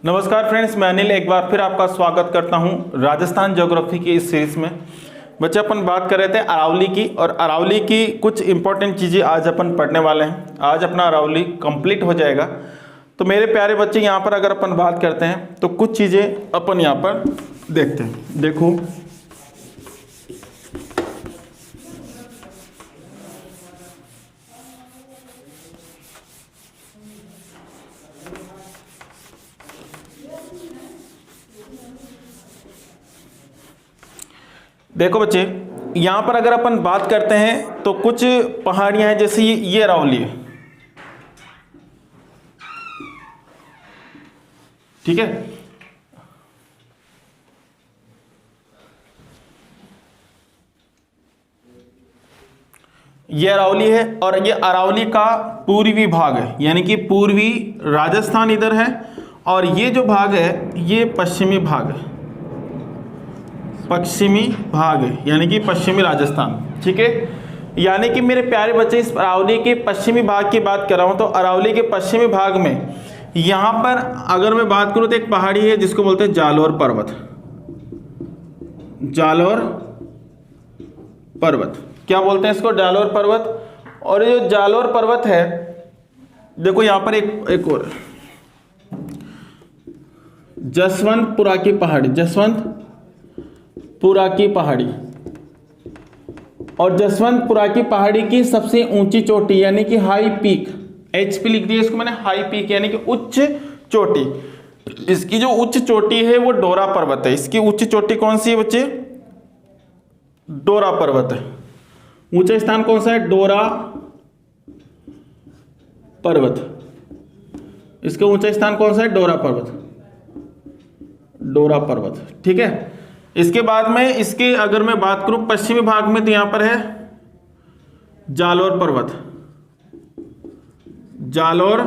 नमस्कार फ्रेंड्स, मैं अनिल एक बार फिर आपका स्वागत करता हूं राजस्थान ज्योग्राफी की इस सीरीज में। बच्चे अपन बात कर रहे थे अरावली की, और अरावली की कुछ इंपॉर्टेंट चीज़ें आज अपन पढ़ने वाले हैं। आज अपना अरावली कंप्लीट हो जाएगा। तो मेरे प्यारे बच्चे, यहाँ पर अगर अपन बात करते हैं तो कुछ चीज़ें अपन यहाँ पर देखते हैं। देखो, देखो बच्चे, यहाँ पर अगर अपन बात करते हैं तो कुछ पहाड़ियाँ हैं, जैसे ये अरावली है, ठीक है। ये अरावली है और ये अरावली का पूर्वी भाग है, यानी कि पूर्वी राजस्थान इधर है, और ये जो भाग है ये पश्चिमी भाग है, पश्चिमी भाग है, यानी कि पश्चिमी राजस्थान, ठीक है। यानी कि मेरे प्यारे बच्चे, इस अरावली के पश्चिमी भाग की बात कर रहा हूं, तो अरावली के पश्चिमी भाग में यहां पर अगर मैं बात करूं तो एक पहाड़ी है जिसको बोलते हैं जालोर पर्वत। जालोर पर्वत, क्या बोलते हैं इसको? जालोर पर्वत। और ये जो जालोर पर्वत है, देखो यहां पर एक और जसवंतपुरा की पहाड़ी, जसवंतपुरा की पहाड़ी। और जसवंतपुरा की पहाड़ी की सबसे ऊंची चोटी, यानी कि हाई पीक, HP लिख दिया इसको मैंने, हाई पीक यानी कि उच्च चोटी। इसकी जो उच्च चोटी है वो डोरा पर्वत है। इसकी उच्च चोटी कौन सी है बच्चे? डोरा पर्वत है। ऊंचा स्थान कौन सा है? डोरा पर्वत। इसका ऊंचा स्थान कौन सा है? डोरा पर्वत, डोरा पर्वत, ठीक है। इसके बाद में इसके अगर मैं बात करूं पश्चिमी भाग में, तो यहां पर है जालोर पर्वत, जालोर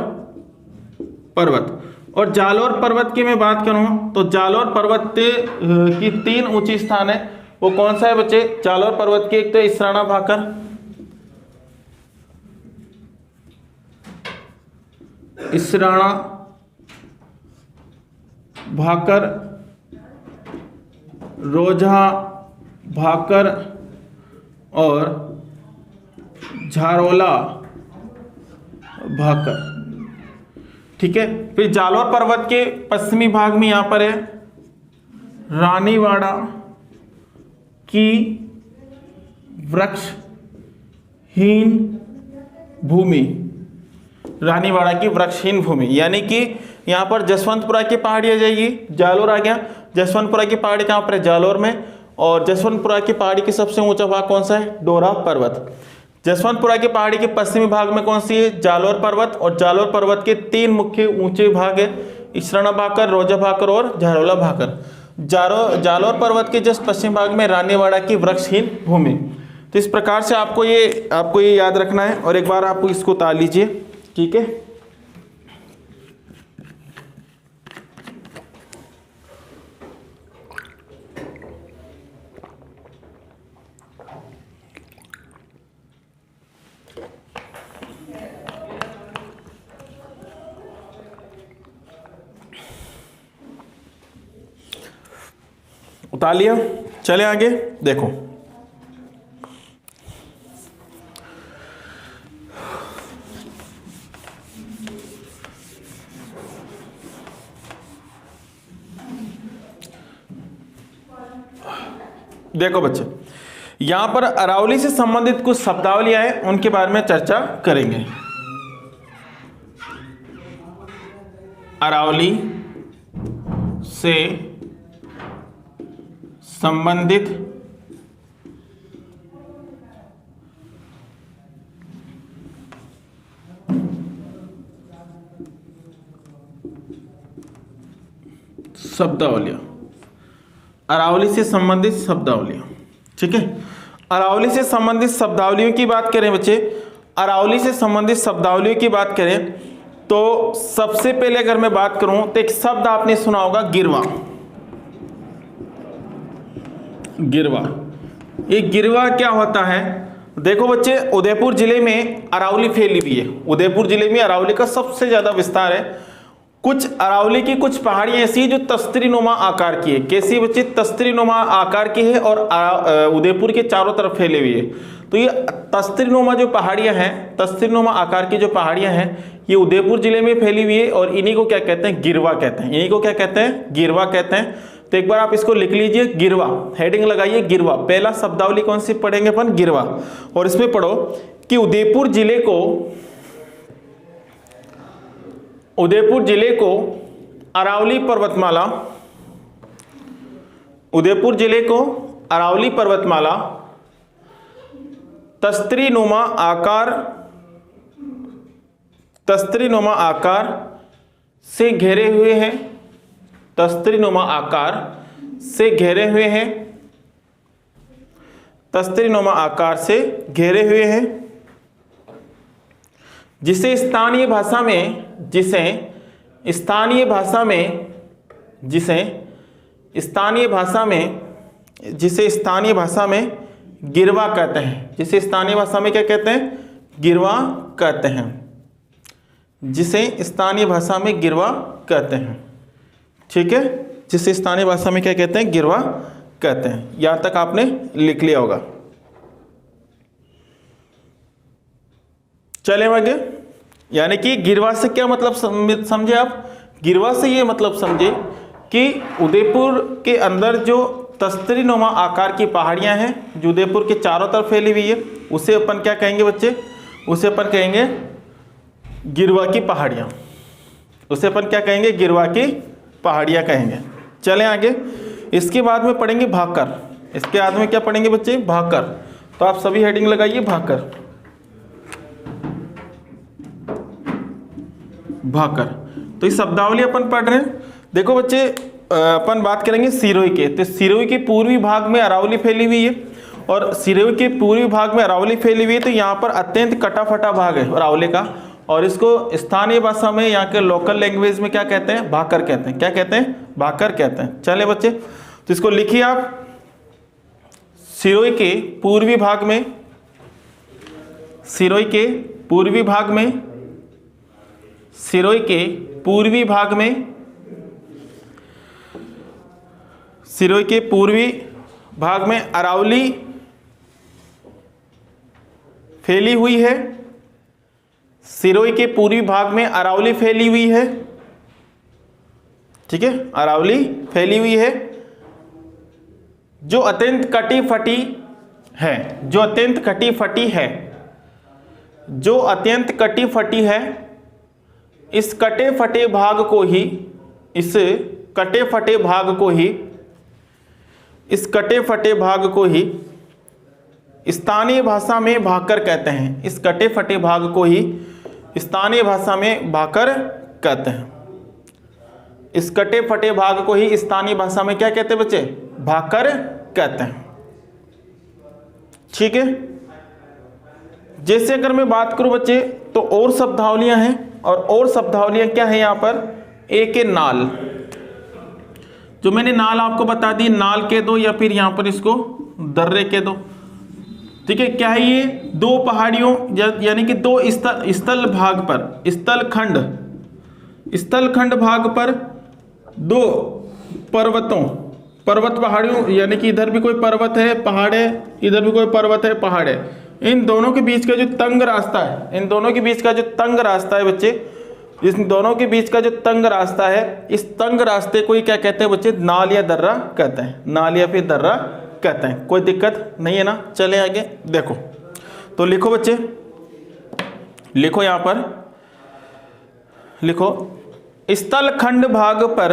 पर्वत। और जालोर पर्वत की मैं बात करूं तो जालोर पर्वत की 3 ऊंची स्थान है। वो कौन सा है बच्चे? जालोर पर्वत की एक तो इसराना भाकर, इसराना भाकर, रोजा भाकर और झारोला भाकर, ठीक है। फिर जालोर पर्वत के पश्चिमी भाग में यहां पर है रानीवाड़ा की वृक्षहीन भूमि, रानीवाड़ा की वृक्षहीन भूमि, यानी कि यहां पर जसवंतपुरा की पहाड़ी आ जाएगी, जालोर आ गया। जसवंतपुरा की पहाड़ी कहां पर है? जालोर में। और जसवंतपुरा की पहाड़ी की सबसे ऊंचा भाग कौन सा है? डोरा पर्वत। जसवंतपुरा की पहाड़ी के पश्चिमी भाग में कौन सी है? जालोर पर्वत। और जालोर पर्वत के 3 मुख्य ऊंचे भाग है, इसराना भाकर, रोजा भाकर और झारोला भाकर। जालोर पर्वत के जस्ट पश्चिम भाग में रानीवाड़ा की वृक्षहीन भूमि। तो इस प्रकार से आपको ये याद रखना है, और एक बार आप इसको उतार लीजिए, ठीक है। उतार लिया, चले आगे। देखो, देखो बच्चे, यहां पर अरावली से संबंधित कुछ शब्दावलियां हैं, उनके बारे में चर्चा करेंगे। अरावली से संबंधित शब्दावलियां, अरावली से संबंधित शब्दावलियां, ठीक है। अरावली से संबंधित शब्दावलियों की बात करें बच्चे, अरावली से संबंधित शब्दावलियों की बात करें तो सबसे पहले अगर मैं बात करूं तो एक शब्द आपने सुना होगा, गिरवा। गिरवा, ये गिरवा क्या होता है? देखो बच्चे, उदयपुर जिले में अरावली फैली हुई है। उदयपुर जिले में अरावली का सबसे ज्यादा विस्तार है, कुछ अरावली की कुछ पहाड़ियां ऐसी है जो तस्तरीनुमा आकार की है। कैसी बच्चे? तस्तरीनुमा आकार की है और उदयपुर के चारों तरफ फैली हुई है। तो ये तस्तरीनुमा जो पहाड़ियां हैं, तस्तरीनुमा आकार की जो पहाड़ियां हैं, ये उदयपुर जिले में फैली हुई है और इन्हीं को क्या कहते हैं? गिरवा कहते हैं। इन्हीं को क्या कहते हैं? गिरवा कहते हैं। तो एक बार आप इसको लिख लीजिए, गिरवा, हेडिंग लगाइए गिरवा। पहला शब्दावली कौन सी पढ़ेंगे अपन? गिरवा। और इसमें पढ़ो कि उदयपुर जिले को अरावली पर्वतमाला, उदयपुर जिले को अरावली पर्वतमाला तस्तरीनुमा आकार से घेरे हुए हैं। तस्तरीनुमा आकार से घेरे हुए हैं। तस्तरीनुमा आकार से घेरे हुए हैं, जिसे स्थानीय भाषा में गिरवा कहते हैं। जिसे स्थानीय भाषा में क्या कहते हैं? गिरवा कहते हैं। जिसे स्थानीय भाषा में गिरवा कहते हैं। ठीक है, जिसे स्थानीय भाषा में क्या कहते हैं? गिरवा कहते हैं। यहां तक आपने लिख लिया होगा। चले आगे। यानी कि गिरवा से क्या मतलब समझे आप? गिरवा से ये मतलब समझे कि उदयपुर के अंदर जो तस्तरीनुमा आकार की पहाड़ियां हैं, जो उदयपुर के चारों तरफ फैली हुई है, उसे अपन क्या कहेंगे बच्चे? उसे अपन कहेंगे गिरवा की पहाड़ियां। उसे अपन क्या कहेंगे? गिरवा की पहाड़ियां कहेंगे। चलें आगे। इसके बाद में पढ़ेंगे भाकर। इसके बाद में क्या पढ़ेंगे बच्चे? भाकर। तो आप सभी हेडिंग लगाइए, भाकर। भाकर। तो इस शब्दावली अपन पढ़ रहे हैं। देखो बच्चे, अपन बात करेंगे सिरोही के। तो सिरोही के पूर्वी भाग में अरावली फैली हुई है और सिरोही के पूर्वी भाग में अरावली फैली हुई है। तो यहाँ पर अत्यंत कटा फटा भाग है अरावली का, और इसको स्थानीय भाषा में, यहाँ के लोकल लैंग्वेज में क्या कहते हैं? भाकर कहते हैं। क्या कहते हैं? भाकर कहते हैं। चले बच्चे, तो इसको लिखिए आप। सिरोही के पूर्वी भाग में, सिरोही के पूर्वी भाग में, सिरोही के पूर्वी भाग में, सिरोही के पूर्वी भाग में अरावली फैली हुई है। सिरोही के पूर्वी भाग में अरावली फैली हुई है। ठीक है, अरावली फैली हुई है, जो अत्यंत कटी फटी है। जो अत्यंत कटी फटी है, जो अत्यंत कटी फटी है। इस कटे फटे भाग को ही, इस कटे फटे भाग को ही, इस कटे फटे भाग को ही स्थानीय भाषा में भाकर कहते हैं। इस कटे फटे भाग को ही स्थानीय भाषा में भाकर कहते हैं। इस कटे फटे भाग को ही स्थानीय भाषा में क्या कहते हैं बच्चे? भाकर कहते हैं। ठीक है, जैसे अगर मैं बात करूं बच्चे, तो और शब्दावलियां हैं। और शब्दावलियां क्या है यहाँ पर? एक है नाल, जो मैंने नाल आपको बता दी, नाल के दो, या फिर यहाँ पर इसको दर्रे के दो। ठीक है, क्या है ये? दो पहाड़ियों यानी कि दो स्थल भाग पर, स्थलखंड भाग पर दो पर्वत पहाड़ियों, यानी कि इधर भी कोई पर्वत है, पहाड़ है, इधर भी कोई पर्वत है, पहाड़ है। इन दोनों के बीच का जो तंग रास्ता है, इन दोनों के बीच का जो तंग रास्ता है बच्चे, इस दोनों के बीच का जो तंग रास्ता है, इस तंग रास्ते को ही क्या कहते हैं बच्चे? नाल या दर्रा कहते हैं। नाल या फिर दर्रा कहते हैं। कोई दिक्कत नहीं है ना? चले आगे। देखो, तो लिखो बच्चे, लिखो यहां पर, लिखो स्थलखंड भाग पर,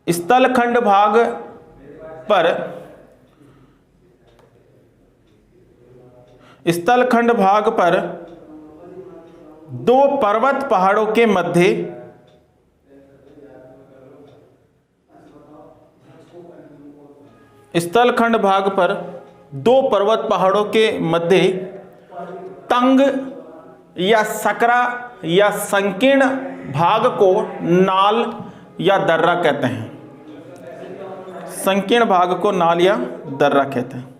स्थलखंड भाग पर, स्थलखंड भाग पर दो पर्वत पहाड़ों के मध्य, स्थलखंड भाग पर दो पर्वत पहाड़ों के मध्य तंग या सकरा या संकीर्ण भाग को नाल या दर्रा कहते हैं। संकीर्ण भाग को नाल या दर्रा कहते हैं।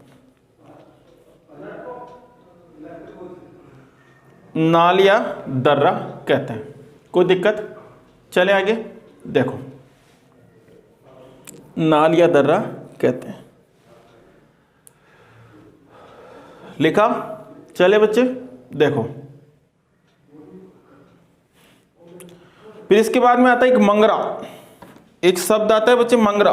नाल या दर्रा कहते हैं। कोई दिक्कत चले आगे देखो, नाल या दर्रा कहते हैं, लिखा। चले बच्चे देखो, फिर इसके बाद में आता है एक मंगरा, एक शब्द आता है बच्चे मंगरा।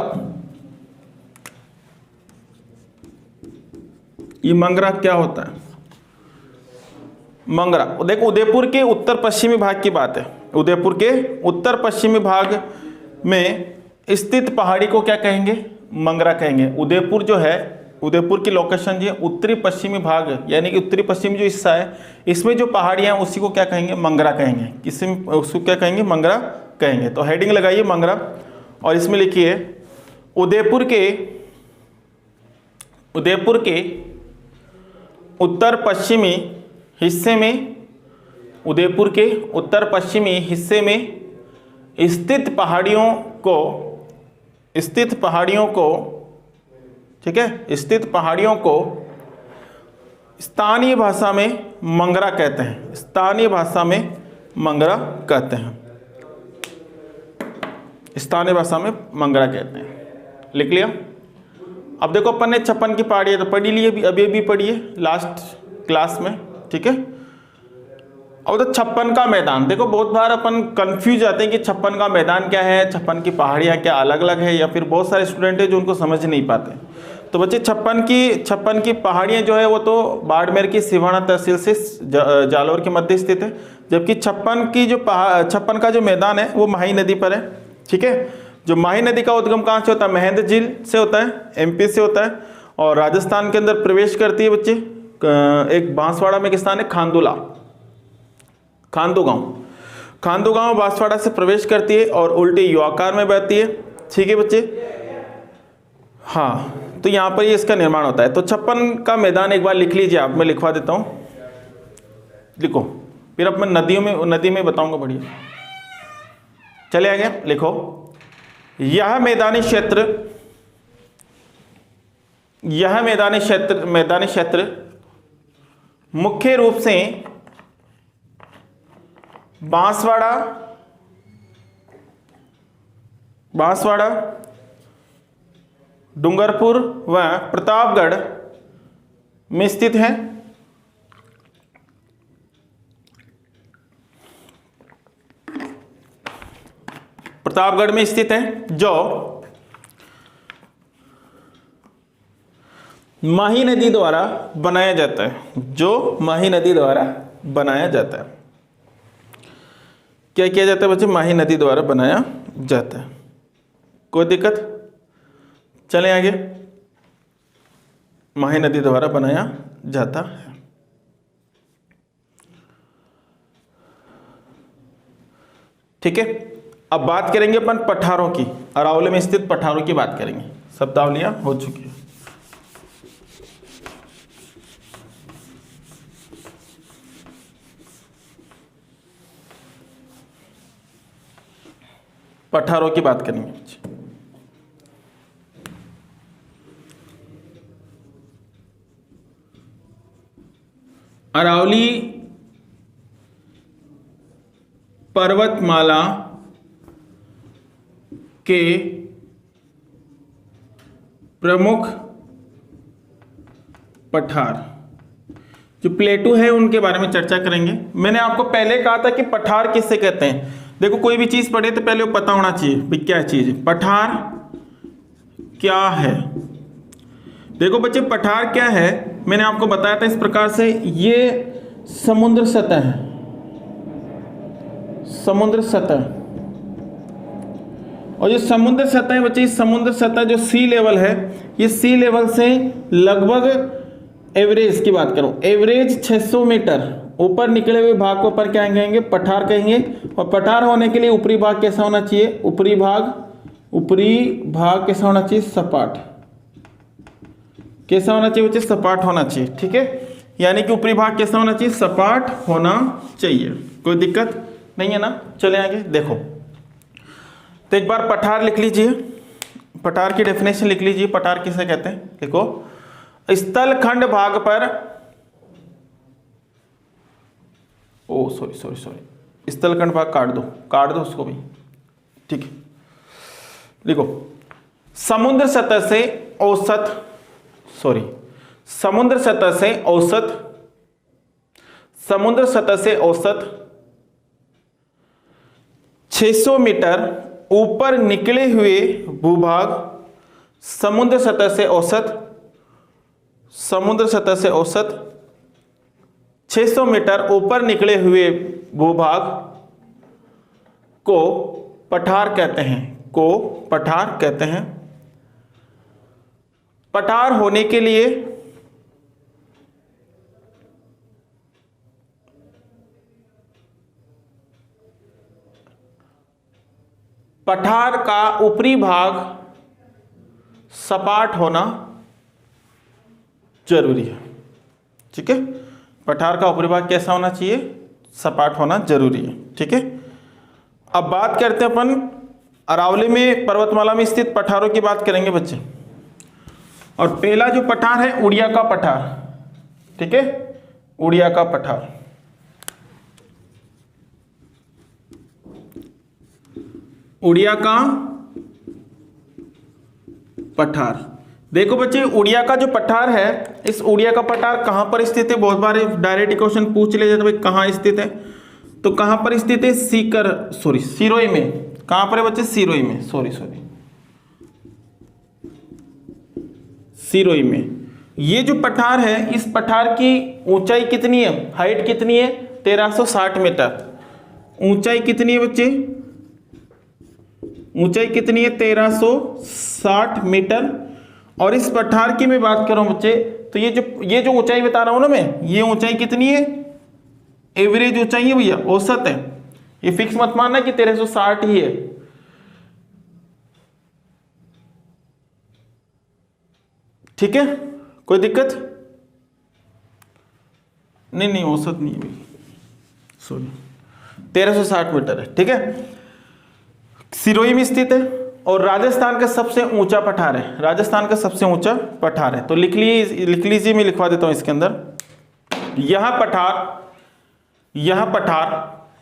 ये मंगरा क्या होता है? मंगरा देखो, उदयपुर के उत्तर पश्चिमी भाग की बात है। उदयपुर के उत्तर पश्चिमी भाग में स्थित पहाड़ी को क्या कहेंगे? मंगरा कहेंगे। उदयपुर जो है, उदयपुर की लोकेशन जो है उत्तरी पश्चिमी भाग, यानी कि उत्तरी पश्चिमी जो हिस्सा है, इसमें जो पहाड़ियां हैं उसी को क्या कहेंगे? मंगरा कहेंगे। किसमें उसको क्या कहेंगे? मंगरा कहेंगे। तो हेडिंग लगाइए मंगरा, और इसमें लिखिए उदयपुर के उत्तर पश्चिमी हिस्से में, उदयपुर के उत्तर पश्चिमी हिस्से में स्थित पहाड़ियों को ठीक है, स्थित पहाड़ियों को स्थानीय भाषा में मंगरा कहते हैं। स्थानीय भाषा में मंगरा कहते हैं। स्थानीय भाषा में मंगरा कहते हैं। लिख लिया। अब देखो, अपन ने 56 की पहाड़ी है तो पढ़ी ली, अभी अभी पढ़िए लास्ट क्लास में, ठीक है। अब तो 56 का मैदान, देखो बहुत बार अपन कंफ्यूज जाते हैं कि 56 का मैदान क्या है, 56 की पहाड़ियाँ क्या अलग अलग है, या फिर बहुत सारे स्टूडेंट हैं जो उनको समझ नहीं पाते। तो बच्चे 56 की पहाड़ियाँ जो है वो तो बाड़मेर की सिवाना तहसील से जालौर के मध्य स्थित है, जबकि 56 का जो मैदान है वो माही नदी पर है, ठीक है। जो माही नदी का उद्गम कहाँ से होता है? महेंद्र झील से होता है, एमपी से होता है, और राजस्थान के अंदर प्रवेश करती है बच्चे। एक बांसवाड़ा में किस स्थान है? खांदो गांव बांसवाड़ा से प्रवेश करती है और उल्टे यू आकार में बहती है, ठीक है बच्चे। हाँ, तो यहाँ पर ये इसका निर्माण होता है। तो 56 का मैदान एक बार लिख लीजिए आप, मैं लिखवा देता हूँ, लिखो, फिर अब मैं नदी में बताऊंगा। बढ़िया, चले आगे लिखो। यह मैदानी क्षेत्र मुख्य रूप से बांसवाड़ा, डूंगरपुर व प्रतापगढ़ में स्थित है। प्रतापगढ़ में स्थित है, जो माही नदी द्वारा बनाया जाता है। क्या किया जाता है बच्चे? माही नदी द्वारा बनाया जाता है। कोई दिक्कत? चलें आगे। माही नदी द्वारा बनाया जाता है। ठीक है, अब बात करेंगे अपन पठारों की। अरावली में स्थित पठारों की बात करेंगे। शब्दावलियां हो चुकी है। पठारों की बात करेंगे। अरावली पर्वतमाला के प्रमुख पठार जो प्लेटू है उनके बारे में चर्चा करेंगे। मैंने आपको पहले कहा था कि पठार किससे कहते हैं। देखो, कोई भी चीज पढ़े तो पहले वो पता होना चाहिए भाई क्या चीज है। पठार क्या है? देखो बच्चे, पठार क्या है मैंने आपको बताया था इस प्रकार से। ये समुद्र सतह है, समुद्र सतह। और जो समुद्र सतह है बच्चे, समुद्र सतह जो सी लेवल है, ये सी लेवल से लगभग एवरेज की बात करूं, एवरेज 600 मीटर ऊपर निकले हुए भाग को पर क्या कहेंगे? पठार कहेंगे। और पठार होने के लिए ऊपरी भाग कैसा होना चाहिए? ऊपरी भाग कैसा होना चाहिए? सपाट। कैसा होना चाहिए बच्चे? सपाट होना चाहिए। ठीक है, यानी कि ऊपरी भाग कैसा होना चाहिए? सपाट होना चाहिए। कोई दिक्कत नहीं है ना? चले आगे देखो। तो एक बार पठार लिख लीजिए, पठार की डेफिनेशन लिख लीजिए। पठार किसे कहते हैं? देखो, स्थलखंड भाग पर, सॉरी स्थलखंड भाग काट दो उसको भी, ठीक है, लिखो समुद्र सतह से औसत 600 मीटर ऊपर निकले हुए भूभाग समुद्र सतह से औसत 600 मीटर ऊपर निकले हुए भूभाग को पठार कहते हैं। पठार होने के लिए पठार का ऊपरी भाग सपाट होना जरूरी है। ठीक है, पठार का ऊपरी भाग कैसा होना चाहिए? सपाट होना जरूरी है। ठीक है, अब बात करते हैं अपन अरावली में पर्वतमाला में स्थित पठारों की बात करेंगे बच्चे। और पहला जो पठार है उड़िया का पठार। ठीक है, उड़िया का पठार। उड़िया का पठार, देखो बच्चे उड़िया का जो पठार है, इस उड़िया का पठार कहां पर स्थित है? बहुत बार डायरेक्ट क्वेश्चन पूछ ले जाते भाई कहां स्थित है, तो कहां पर स्थित है? सिरोही में। कहां पर है बच्चे? सिरोही में। सिरोही में। ये जो पठार है, इस पठार की ऊंचाई कितनी है? हाइट कितनी है? 1360 मीटर। ऊंचाई कितनी है बच्चे? ऊंचाई कितनी है? 1360 मीटर। और इस पठार की मैं बात करूं बच्चे, तो ये जो ऊंचाई बता रहा हूं ना मैं, ये ऊंचाई कितनी है? एवरेज ऊंचाई है भैया, औसत है। ये फिक्स मत मानना कि 1360 ही है। ठीक है, कोई दिक्कत नहीं, औसत नहीं है भाई, सॉरी, 1360 मीटर है। ठीक है, सिरोही में स्थित है और राजस्थान का सबसे ऊंचा पठार है। राजस्थान का सबसे ऊंचा पठार है। तो लिख लीजिए, मैं लिखवा देता हूं इसके अंदर। यह पठार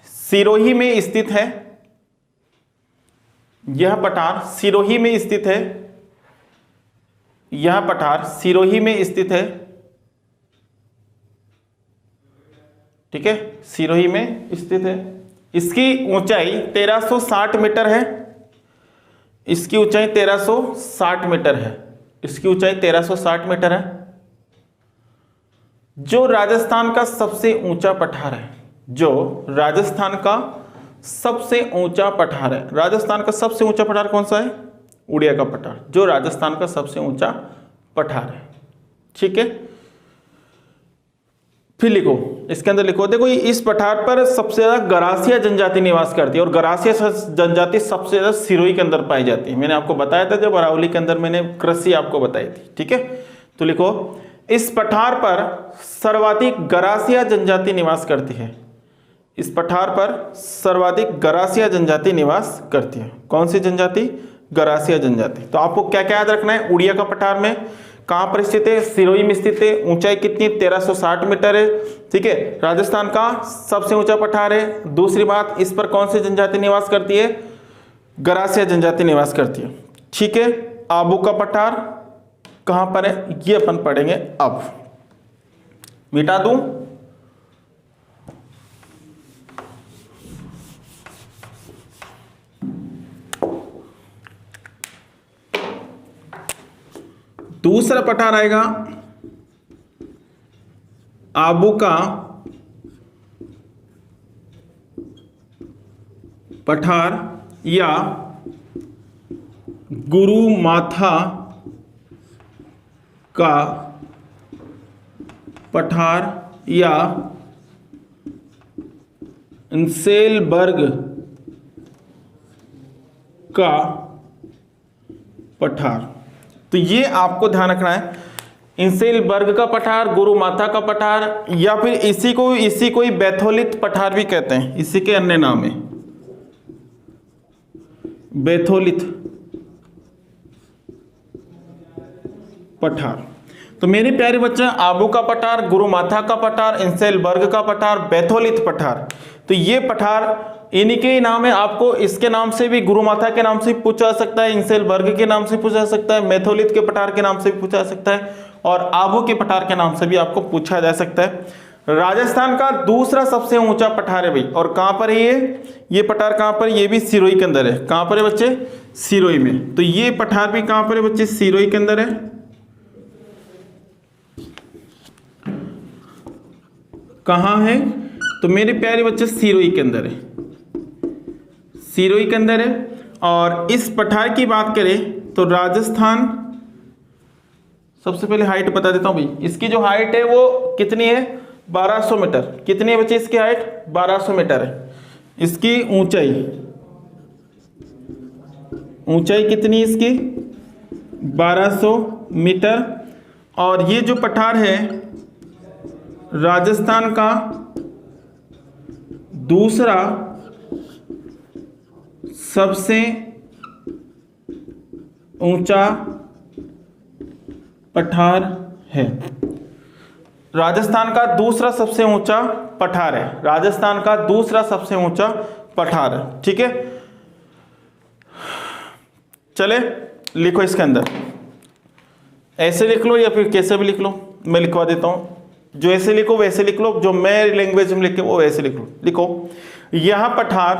सिरोही में स्थित है। यह पठार सिरोही में स्थित है। यह पठार सिरोही में स्थित है। ठीक है, सिरोही में स्थित है। इसकी ऊंचाई 1360 मीटर है। इसकी ऊंचाई 1360 मीटर है। इसकी ऊंचाई 1360 मीटर है। जो राजस्थान का सबसे ऊंचा पठार है, जो राजस्थान का सबसे ऊंचा पठार है। राजस्थान का सबसे ऊंचा पठार कौन सा है? उड़िया का पठार, जो राजस्थान का सबसे ऊंचा पठार है। ठीक है, फिर लिखो, इसके अंदर लिखो, देखो इस पठार पर सबसे ज्यादा गरासिया जनजाति निवास करती है और गरासिया जनजाति सबसे ज्यादा सिरोही के अंदर पाई जाती है। मैंने आपको बताया था जब अरावली के अंदर मैंने कृषि आपको बताई थी। ठीक है, तो लिखो इस पठार पर सर्वाधिक गरासिया जनजाति निवास करती है। इस पठार पर सर्वाधिक गरासिया जनजाति निवास करती है। कौन सी जनजाति? गरासिया जनजाति। तो आपको क्या क्या याद रखना है? उड़िया का पठार में कहां पर स्थित है? सिरोही में स्थित है। ऊंचाई कितनी? 1360 मीटर है। ठीक है, राजस्थान का सबसे ऊंचा पठार है। दूसरी बात, इस पर कौन सी जनजाति निवास करती है? गरासिया जनजाति निवास करती है। ठीक है, आबू का पठार कहां पर है? ये अपन पढ़ेंगे अब। मिटा दूं? दूसरा पठार आएगा आबू का पठार या गुरुमाथा का पठार या इंसेलबर्ग का पठार। तो ये आपको ध्यान रखना है, इंसेलबर्ग का पठार, गुरुमाथा का पठार, या फिर इसी को ही बैथोलित पठार भी कहते हैं। इसी के अन्य नाम है बैथोलित पठार। तो मेरे प्यारे बच्चे, आबू का पठार, गुरुमाथा का पठार, इंसेलबर्ग का पठार, बैथोलित पठार, तो ये पठार इन्हीं के ही नाम है। आपको इसके नाम से भी, गुरुमाता के नाम से भी पूछा जा सकता है, इंसेलबर्ग के नाम से पूछा जा सकता है, मैथोलिथ के पठार के नाम से भी पूछा जा सकता है, और आबू के पठार के नाम से भी आपको पूछा जा सकता है। राजस्थान का दूसरा सबसे ऊंचा पठार है भाई, और कहां पर है ये पठार कहां पर, ये भी सिरोही के अंदर है। कहां पर है बच्चे? सिरोही में। तो ये पठार भी कहां पर है बच्चे? सिरोही के अंदर है। कहां है? तो मेरे प्यारे बच्चे सिरोही के अंदर है, सिरोही के अंदर है। और इस पठार की बात करें तो राजस्थान, सबसे पहले हाइट बता देता हूं भाई, इसकी जो हाइट है वो कितनी है? 1200 मीटर। कितनी है बच्चे इसकी हाइट? 1200 मीटर है। इसकी ऊंचाई, ऊंचाई कितनी है इसकी? 1200 मीटर। और ये जो पठार है राजस्थान का दूसरा सबसे ऊंचा पठार है। राजस्थान का दूसरा सबसे ऊंचा पठार है, राजस्थान का दूसरा सबसे ऊंचा पठार है। ठीक है, चले लिखो इसके अंदर, ऐसे लिख लो या फिर कैसे भी लिख लो, मैं लिखवा देता हूं। जो ऐसे लिखो वैसे लिख लो, जो मैं लैंग्वेज में लिखे वो वैसे लिख लो। लिखो, यह पठार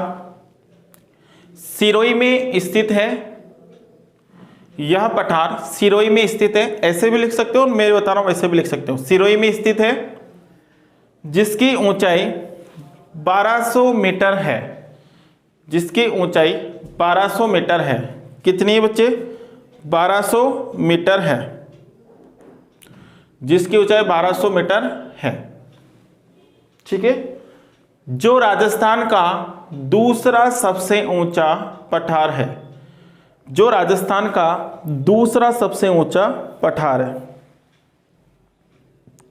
सिरोही में स्थित है, यह पठार सिरोही में स्थित है। ऐसे भी लिख सकते हो, मैं बता रहा हूं वैसे भी लिख सकते हो। सिरोही में स्थित है, जिसकी ऊंचाई 1200 मीटर है, जिसकी ऊंचाई 1200 मीटर है। कितनी है बच्चे? 1200 मीटर है, जिसकी ऊंचाई 1200 मीटर है। ठीक है, जो राजस्थान का दूसरा सबसे ऊंचा पठार है, जो राजस्थान का दूसरा सबसे ऊंचा पठार है।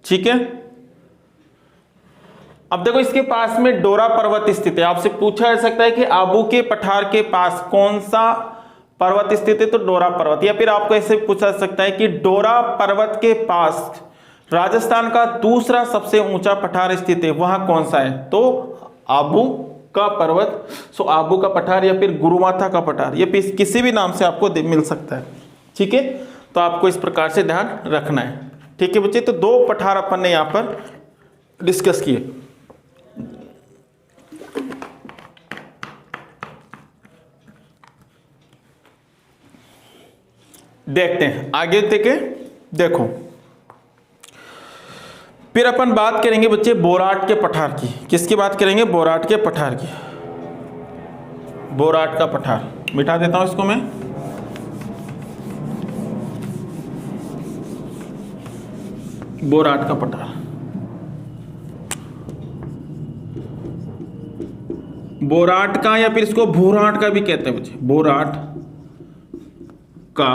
ठीक है, अब देखो इसके पास में डोरा पर्वत स्थित है। आपसे पूछा जा सकता है कि आबू के पठार के पास कौन सा पर्वत स्थित है, तो डोरा पर्वत। या फिर आपको ऐसे पूछा जा सकता है कि डोरा पर्वत के पास राजस्थान का दूसरा सबसे ऊंचा पठार स्थित है, वहां कौन सा है, तो आबू का पर्वत। सो आबू का पठार या फिर गुरुमाता का पठार, ये किसी भी नाम से आपको मिल सकता है। ठीक है, तो आपको इस प्रकार से ध्यान रखना है। ठीक है बच्चे, तो दो पठार अपन ने यहां पर डिस्कस किए। देखते हैं आगे, देखो फिर अपन बात करेंगे बच्चे बोराट के पठार की। किसकी बात करेंगे? बोराट के पठार की। बोराट का पठार मिटा देता हूं इसको मैं। बोराट का पठार, बोराट का या फिर इसको भूराट का भी कहते हैं बच्चे, बोराट का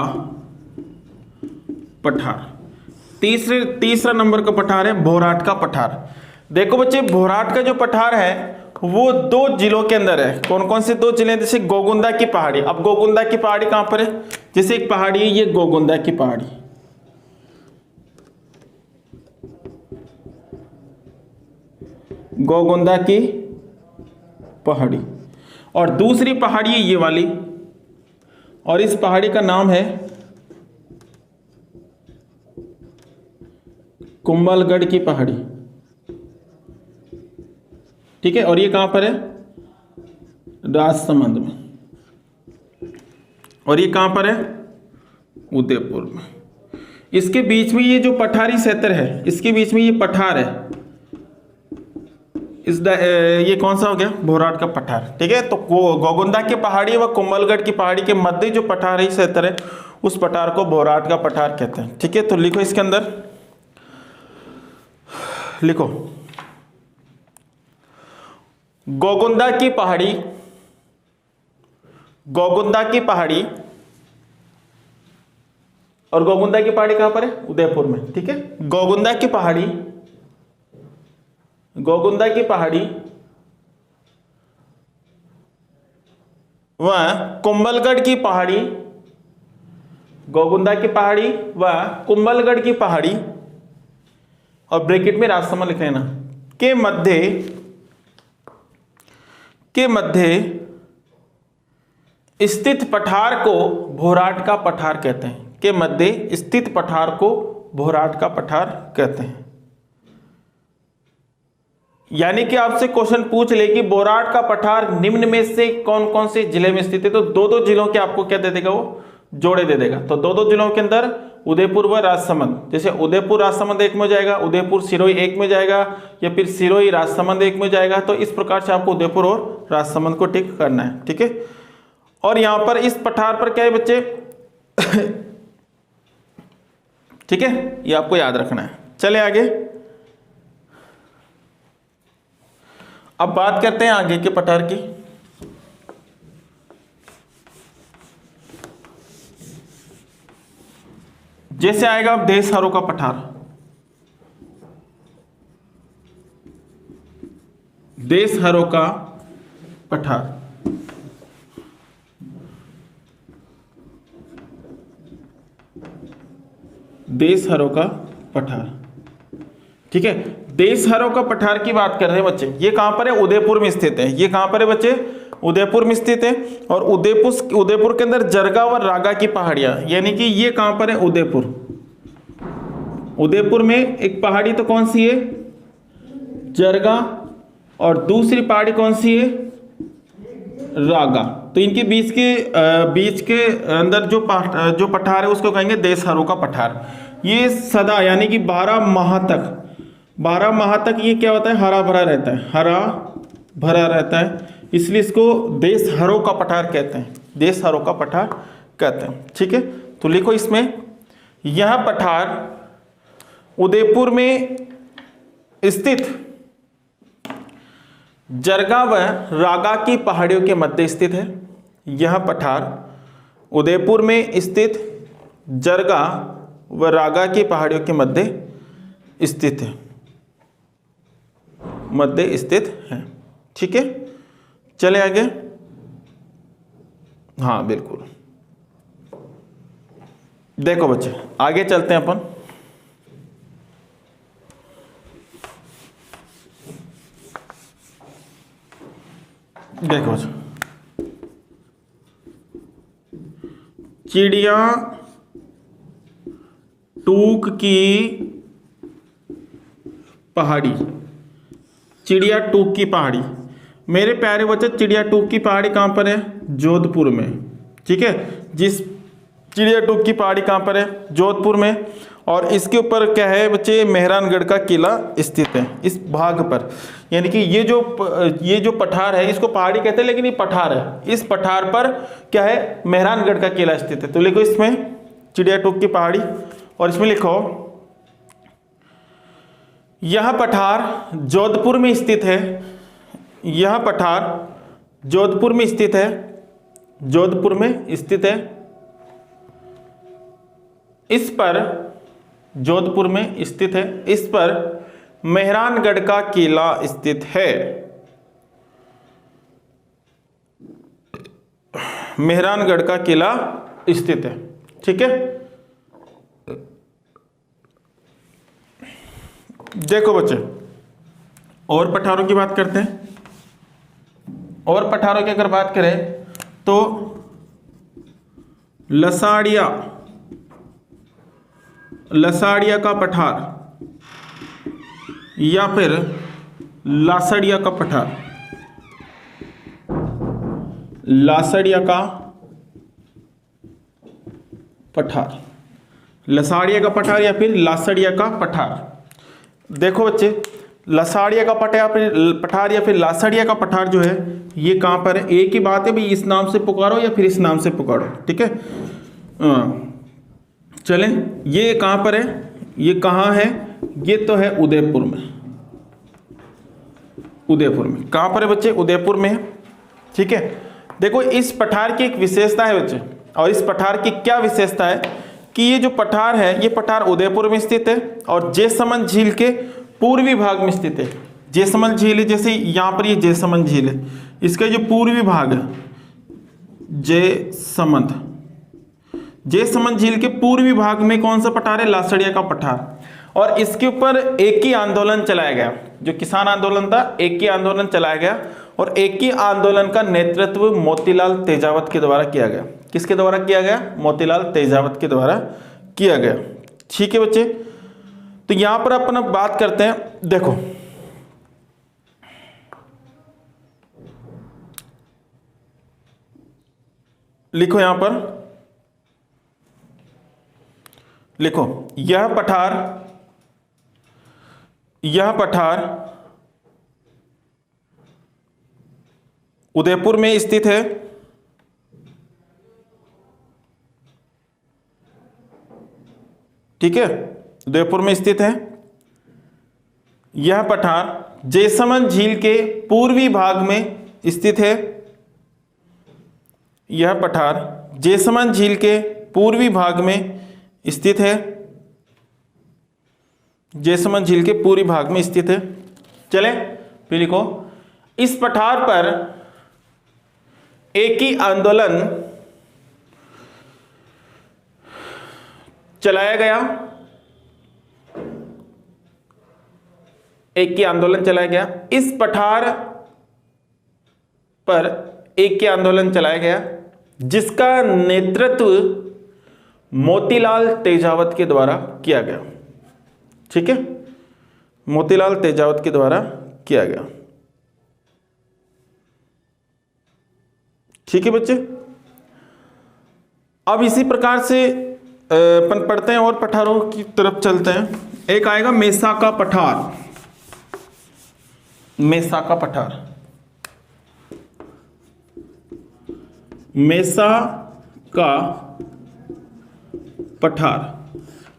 पठार। तीसरा नंबर का पठार है बोराट का पठार। देखो बच्चे, बोराट का जो पठार है वो 2 जिलों के अंदर है। कौन कौन से 2 जिले? जैसे गोगुंदा की पहाड़ी। अब गोगुंदा की पहाड़ी कहां पर है? जैसे एक पहाड़ी है ये गोगुंदा की पहाड़ी, गोगुंदा की पहाड़ी। और दूसरी पहाड़ी है ये वाली, और इस पहाड़ी का नाम है कुंभलगढ़ की पहाड़ी। ठीक है, और ये कहां पर है? राजसमंद में। और ये कहां पर है? उदयपुर में। इसके बीच में ये जो पठारी क्षेत्र है, इसके बीच में ये पठार है, ये कौन सा हो गया? बोराट का पठार। ठीक है, तो गोगुंदा की पहाड़ी व कुंभलगढ़ की पहाड़ी के मध्य जो पठारी क्षेत्र है उस पठार को बोराट का पठार कहते हैं। ठीक है, तो लिखो इसके अंदर, लिखो गोगुंदा की पहाड़ी, गोगुंदा की पहाड़ी। और गोगुंदा की पहाड़ी कहां पर है? उदयपुर में। ठीक है, गोगुंदा की पहाड़ी, गोगुंदा की पहाड़ी व कुंभलगढ़ की पहाड़ी, गोगुंदा की पहाड़ी व कुंभलगढ़ की पहाड़ी, और ब्रैकेट में राजसमंद लिख लेना, के मध्य के मध्य स्थित पठार को भोराट का पठार कहते हैं। के मध्य स्थित पठार को भोराट का पठार कहते हैं। यानी कि आपसे क्वेश्चन पूछ ले कि बोराट का पठार निम्न में से कौन कौन से जिले में स्थित है, तो दो दो जिलों के आपको क्या दे देगा, वो जोड़े दे देगा। तो दो दो जिलों के अंदर उदयपुर व राजसमंद, जैसे उदयपुर राजसमंद एक में हो जाएगा, उदयपुर सिरोही एक में जाएगा, या फिर सिरोही राजसमंद एक में जाएगा। तो इस प्रकार से आपको उदयपुर और राजसमंद को टिक करना है, ठीक है। और यहां पर इस पठार पर क्या है बच्चे ठीक है, ये आपको याद रखना है। चले आगे, अब बात करते हैं आगे के पठार की। जैसे आएगा अब देशहरों का पठार। देशहरों का पठार, देशहरों का पठार, ठीक है। देशहरों का पठार की बात कर रहे हैं बच्चे, ये कहां पर है, उदयपुर में स्थित है। ये कहां पर है बच्चे, उदयपुर में स्थित है। और उदयपुर के अंदर जरगा और रागा की पहाड़ियां, यानी कि ये कहां पर है, उदयपुर। उदयपुर में एक पहाड़ी तो कौन सी है, जरगा, और दूसरी पहाड़ी कौन सी है, रागा। तो इनके बीच के अंदर जो पठार है उसको कहेंगे देशहरों का पठार। ये सदा यानी कि 12 माह तक ये क्या होता है, हरा भरा रहता है, हरा भरा रहता है, इसलिए इसको देशहरों का पठार कहते हैं, देशहरों का पठार कहते हैं, ठीक है। तो लिखो इसमें, यह पठार उदयपुर में स्थित जरगा व रागा की पहाड़ियों के मध्य स्थित है। यह पठार उदयपुर में स्थित जरगा व रागा की पहाड़ियों के मध्य स्थित है, ठीक है। चले आगे, हाँ बिल्कुल। देखो बच्चे, आगे चलते हैं अपन। देखो चिड़िया टूक की पहाड़ी, चिड़िया टूक की पहाड़ी, मेरे प्यारे बच्चे चिड़िया टूक की पहाड़ी कहाँ पर है, जोधपुर में, ठीक है। जिस चिड़िया टूक की पहाड़ी कहाँ पर है, जोधपुर में। और इसके ऊपर क्या है बच्चे, मेहरानगढ़ का किला स्थित है इस भाग पर। यानी कि ये जो पठार है इसको पहाड़ी कहते हैं, लेकिन ये पठार है। इस पठार पर क्या है, मेहरानगढ़ का किला स्थित है। तो लिखो इसमें चिड़िया टूक की पहाड़ी, और इसमें लिखो यह पठार जोधपुर में स्थित है। यह पठार जोधपुर में स्थित है, जोधपुर में स्थित है। इस पर जोधपुर में स्थित है, इस पर मेहरानगढ़ का किला स्थित है। मेहरानगढ़ का किला स्थित है, ठीक है। देखो बच्चे, और पठारों की बात करते हैं। और पठारों की अगर बात करें तो लसाड़िया का पठार, या फिर लासड़िया का पठार, लासड़िया का पठार, लसाड़िया का पठार या फिर लासड़िया का पठार। देखो बच्चे, लसाड़िया का पठार या फिर लासड़िया का पठार जो है ये कहाँ पर है, एक ही बात है भाई, इस नाम से पुकारो या फिर इस नाम से पुकारो, ठीक है। चलें, ये कहाँ पर है, ये कहाँ है, ये तो है उदयपुर में। उदयपुर में कहाँ पर है बच्चे, उदयपुर में है, ठीक है। देखो इस पठार की एक विशेषता है बच्चे, और इस पठार की क्या विशेषता है कि ये जो पठार है ये पठार उदयपुर में स्थित है और जयसमंद झील के पूर्वी भाग में स्थित है। जयसमंद झील है, जैसे यहाँ पर ये जयसमंद झील है, इसका जो पूर्वी भाग है जयसमंद झील के पूर्वी भाग में कौन सा पठार है, लासड़िया का पठार। और इसके ऊपर एक ही आंदोलन चलाया गया, जो किसान आंदोलन था, एक ही आंदोलन चलाया गया, और एकी आंदोलन का नेतृत्व मोतीलाल तेजावत के द्वारा किया गया। किसके द्वारा किया गया? मोतीलाल तेजावत के द्वारा किया गया। ठीक है बच्चे, तो यहां पर अपन अब बात करते हैं। देखो लिखो, यहां पर लिखो, यह पठार उदयपुर में स्थित है। ठीक है, उदयपुर में स्थित है। यह पठार जैसमंद झील के पूर्वी भाग में स्थित है। यह पठार जैसमंद झील के पूर्वी भाग में स्थित है। जैसमंद झील के पूर्वी भाग में स्थित है। चले फिर लिखो, इस पठार पर एकी आंदोलन चलाया गया। एकी आंदोलन चलाया गया। इस पठार पर एकी आंदोलन चलाया गया जिसका नेतृत्व मोतीलाल तेजावत के द्वारा किया गया। ठीक है, मोतीलाल तेजावत के द्वारा किया गया। ठीक है बच्चे, अब इसी प्रकार से अपन पढ़ते हैं और पठारों की तरफ चलते हैं। एक आएगा मेसा का पठार। मेसा का पठार, मेसा का पठार।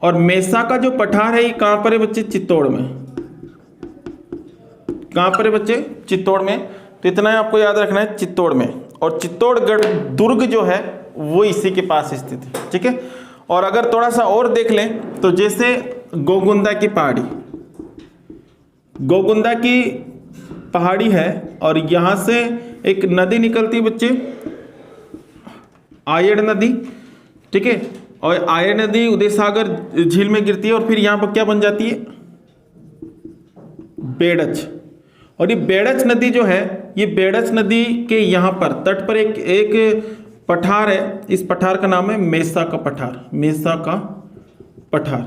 और मेसा का जो पठार है ये कहां पर है बच्चे? चित्तौड़ में। कहां पर है बच्चे? चित्तौड़ में। तो इतना ही आपको याद रखना है, चित्तौड़ में। और चित्तौड़गढ़ दुर्ग जो है वो इसी के पास स्थित है। ठीक है, और अगर थोड़ा सा और देख लें तो जैसे गोगुंदा की पहाड़ी, गोगुंदा की पहाड़ी है और यहां से एक नदी निकलती है बच्चे, आयड़ नदी। ठीक है, और आयड़ नदी उदय सागर झील में गिरती है और फिर यहां पर क्या बन जाती है? बेड़च। और ये बेड़च नदी जो है, ये बेड़च नदी के यहां पर तट पर एक पठार है। इस पठार का नाम है मेसा का पठार। मेसा का पठार।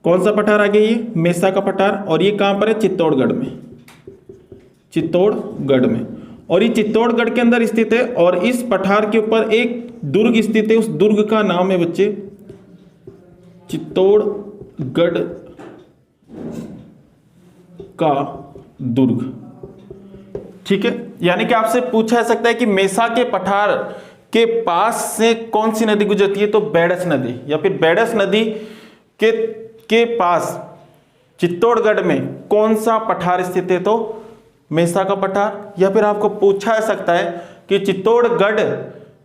कौन सा पठार आ गया? ये मेसा का पठार। और ये कहां पर है? चित्तौड़गढ़ में। चित्तौड़गढ़ में, और ये चित्तौड़गढ़ के अंदर स्थित है। और इस पठार के ऊपर एक दुर्ग स्थित है। उस दुर्ग का नाम है बच्चे चित्तौड़गढ़ का दुर्ग। ठीक है, यानी कि आपसे पूछा जा सकता है कि मेसा के पठार के पास से कौन सी नदी गुजरती है? तो बेड़च नदी। या फिर बेड़च नदी के पास चित्तौड़गढ़ में कौन सा पठार स्थित है? तो मेसा का पठार। या फिर आपको पूछा जा सकता है कि चित्तौड़गढ़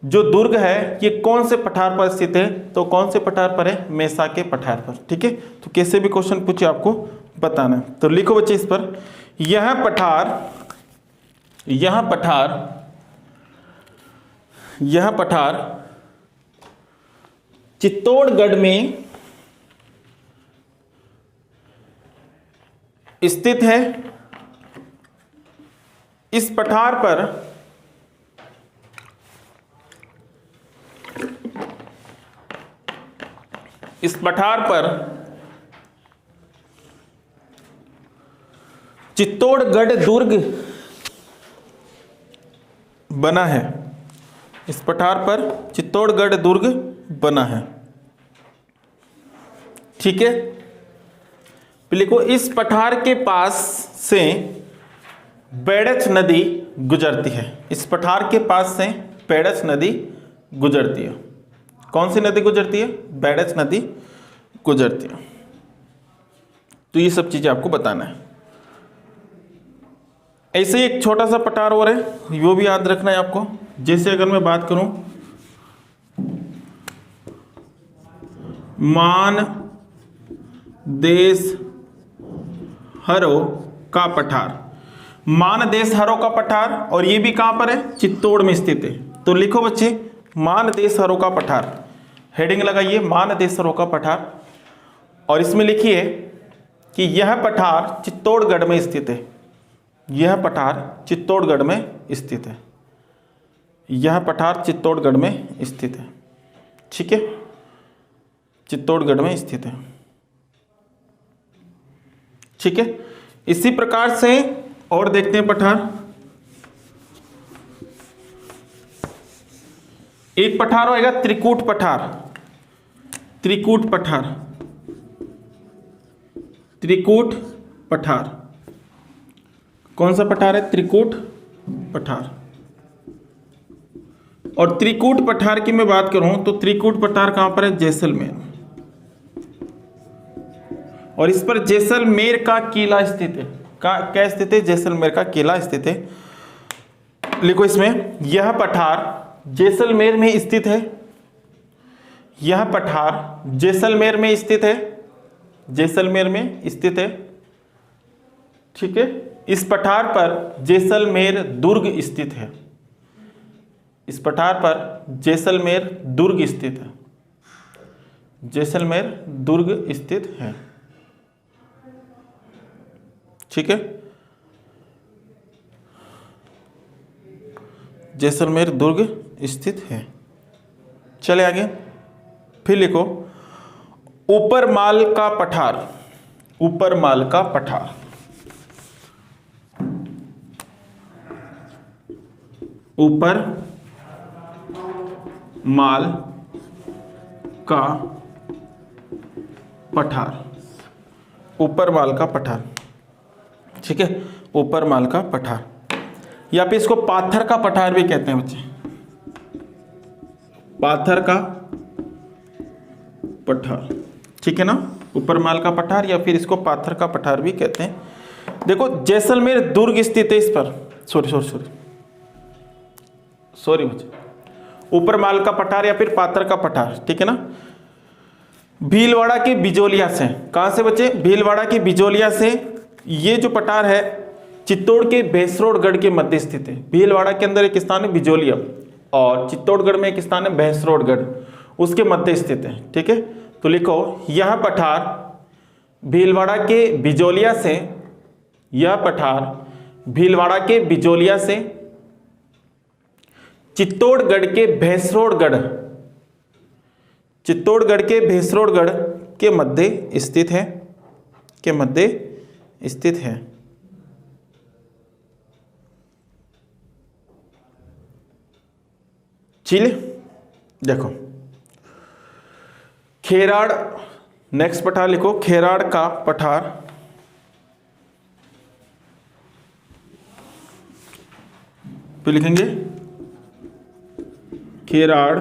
जो दुर्ग है ये कौन से पठार पर स्थित है? तो कौन से पठार पर है? मेसा के पठार पर। ठीक है, तो कैसे भी क्वेश्चन पूछे आपको बताना है। तो लिखो बच्चे इस पर, यह पठार चित्तौड़गढ़ में स्थित है। इस पठार पर चित्तौड़गढ़ दुर्ग बना है। इस पठार पर चित्तौड़गढ़ दुर्ग बना है। ठीक है, लिखो, इस पठार के पास से बेड़च नदी गुजरती है। इस पठार के पास से बेड़च नदी गुजरती है। कौन सी नदी गुजरती है? बेड़च नदी गुजरती है। तो ये सब चीजें आपको बताना है। ऐसे ही एक छोटा सा पठार और है, वो भी याद रखना है आपको। जैसे अगर मैं बात करूं मानदेश हरो का पठार। मानदेश हरो का पठार, और ये भी कहां पर है? चित्तौड़ में स्थित है। तो लिखो बच्चे, मानदेश हरो का पठार। हेडिंग लगाइए, मानदेश हरो का पठार। और इसमें लिखिए कि यह पठार चित्तौड़गढ़ में स्थित है। यह पठार चित्तौड़गढ़ में स्थित है। यह पठार चित्तौड़गढ़ में स्थित है। ठीक है, चित्तौड़गढ़ में स्थित है। ठीक है, इसी प्रकार से और देखते हैं पठार। एक पठार होगा त्रिकूट पठार। त्रिकूट पठार, त्रिकूट पठार कौन सा पठार है? त्रिकूट पठार। और त्रिकूट पठार की मैं बात करूं तो त्रिकूट पठार कहां पर है? जैसलमेर। और इस पर जैसलमेर का किला स्थित है। क्या स्थित है? जैसलमेर का किला स्थित है। लिखो इसमें, यह पठार जैसलमेर में स्थित है। यह पठार जैसलमेर में स्थित है। जैसलमेर में स्थित है। ठीक है, इस पठार पर जैसलमेर दुर्ग स्थित है। इस पठार पर जैसलमेर दुर्ग स्थित है। जैसलमेर दुर्ग स्थित है। ठीक है, जैसलमेर दुर्ग स्थित है। चले आगे, फिर लिखो ऊपर माल का पठार। ऊपर माल का पठार, ऊपर माल का पठार। ऊपर माल का पठार। ठीक है, ऊपर माल का पठार, या फिर इसको पाथर का पठार भी कहते हैं बच्चे। पाथर का पठार। ठीक है ना, ऊपर माल का पठार या फिर इसको पाथर का पठार भी कहते हैं। देखो जैसलमेर दुर्ग स्थित है इस पर। सॉरी बच्चे, ऊपर माल का पठार या फिर पाथर का पठार। ठीक है ना, भीलवाड़ा के बिजोलिया से। कहां से बच्चे? भीलवाड़ा के बिजोलिया से। ये जो पठार है चित्तौड़ के भैंसरोडगढ़ के मध्य स्थित है। भीलवाड़ा के अंदर एक स्थान है बिजोलिया और चित्तौड़गढ़ में एक स्थान है भैंसरोडगढ़, उसके मध्य स्थित है। ठीक है, तो लिखो यह पठार भीलवाड़ा के बिजोलिया से। यह पठार भीलवाड़ा के बिजोलिया से चित्तौड़गढ़ के भैंसरोडगढ़, चित्तौड़गढ़ के भैंसरोडगढ़ के मध्य स्थित है। के मध्य स्थित है। चलिए देखो खेराड़, नेक्स्ट पठार लिखो खेराड़ का पठार। तो लिखेंगे खेराड़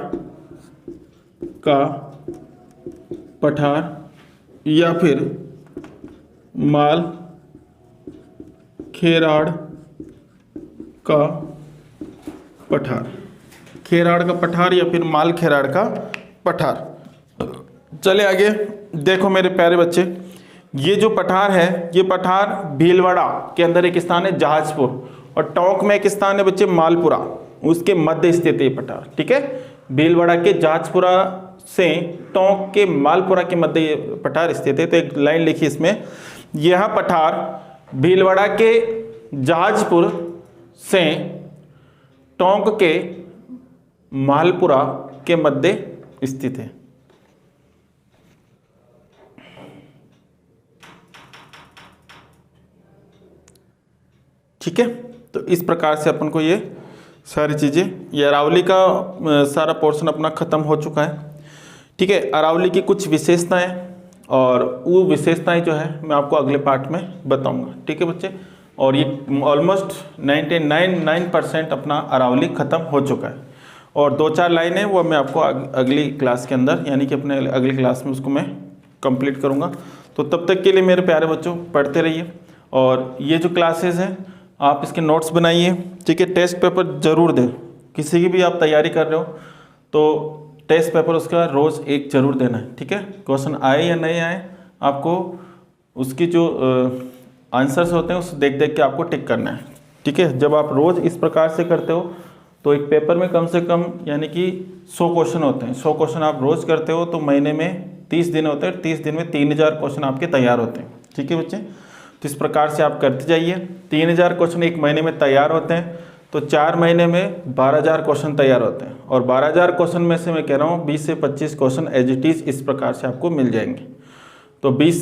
का पठार या फिर माल खेराड़ का पठार। खेराड़ का पठार या फिर माल खेराड़ का पठार। चले आगे, देखो मेरे प्यारे बच्चे, ये जो पठार है ये पठार भीलवाड़ा के अंदर एक स्थान है जहाजपुर और टोंक में एक स्थान है बच्चे मालपुरा, उसके मध्य स्थित है पठार। ठीक है, भीलवाड़ा के जहाजपुरा से टोंक के मालपुरा के मध्य ये पठार स्थित है। तो एक लाइन लिखी इसमें, यह पठार भीलवाड़ा के जहाजपुर से टोंक के मालपुरा के मध्य स्थित है। ठीक है, तो इस प्रकार से अपन को ये सारी चीज़ें, ये अरावली का सारा पोर्शन अपना ख़त्म हो चुका है। ठीक है, अरावली की कुछ विशेषताएं और वो विशेषताएं जो है मैं आपको अगले पार्ट में बताऊंगा। ठीक है बच्चे, और ये ऑलमोस्ट 99% अपना अरावली ख़त्म हो चुका है और 2-4 लाइनें वो मैं आपको अगली क्लास के अंदर, यानी कि अपने अगली क्लास में उसको मैं कंप्लीट करूँगा। तो तब तक के लिए मेरे प्यारे बच्चों पढ़ते रहिए और ये जो क्लासेस हैं आप इसके नोट्स बनाइए। ठीक है, टेस्ट पेपर ज़रूर दें, किसी की भी आप तैयारी कर रहे हो तो टेस्ट पेपर उसका रोज़ एक ज़रूर देना है। ठीक है, क्वेश्चन आए या नहीं आए आपको उसकी जो आंसर्स होते हैं उस देख देख के आपको टिक करना है। ठीक है, जब आप रोज़ इस प्रकार से करते हो तो एक पेपर में कम से कम यानी कि 100 क्वेश्चन होते हैं। 100 क्वेश्चन आप रोज़ करते हो तो महीने में 30 दिन होते हैं, 30 दिन में 3000 क्वेश्चन आपके तैयार होते हैं। ठीक है बच्चे, तो इस प्रकार से आप करते जाइए। 3000 क्वेश्चन एक महीने में तैयार होते हैं, तो 4 महीने में 12000 क्वेश्चन तैयार होते हैं, और 12000 क्वेश्चन में से मैं कह रहा हूँ 20 से 25 क्वेश्चन एज इट इज़ इस प्रकार से आपको मिल जाएंगे। तो 20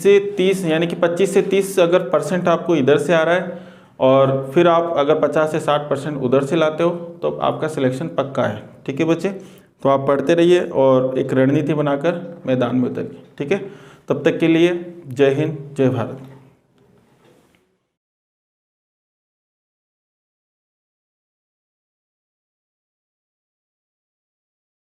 से 30 यानी कि 25 से 30 अगर परसेंट आपको इधर से आ रहा है, और फिर आप अगर 50 से 60% उधर से लाते हो, तो आपका सिलेक्शन पक्का है। ठीक है बच्चे, तो आप पढ़ते रहिए और एक रणनीति बनाकर मैदान में उतरिए। ठीक है, तब तक के लिए जय हिंद, जय भारत।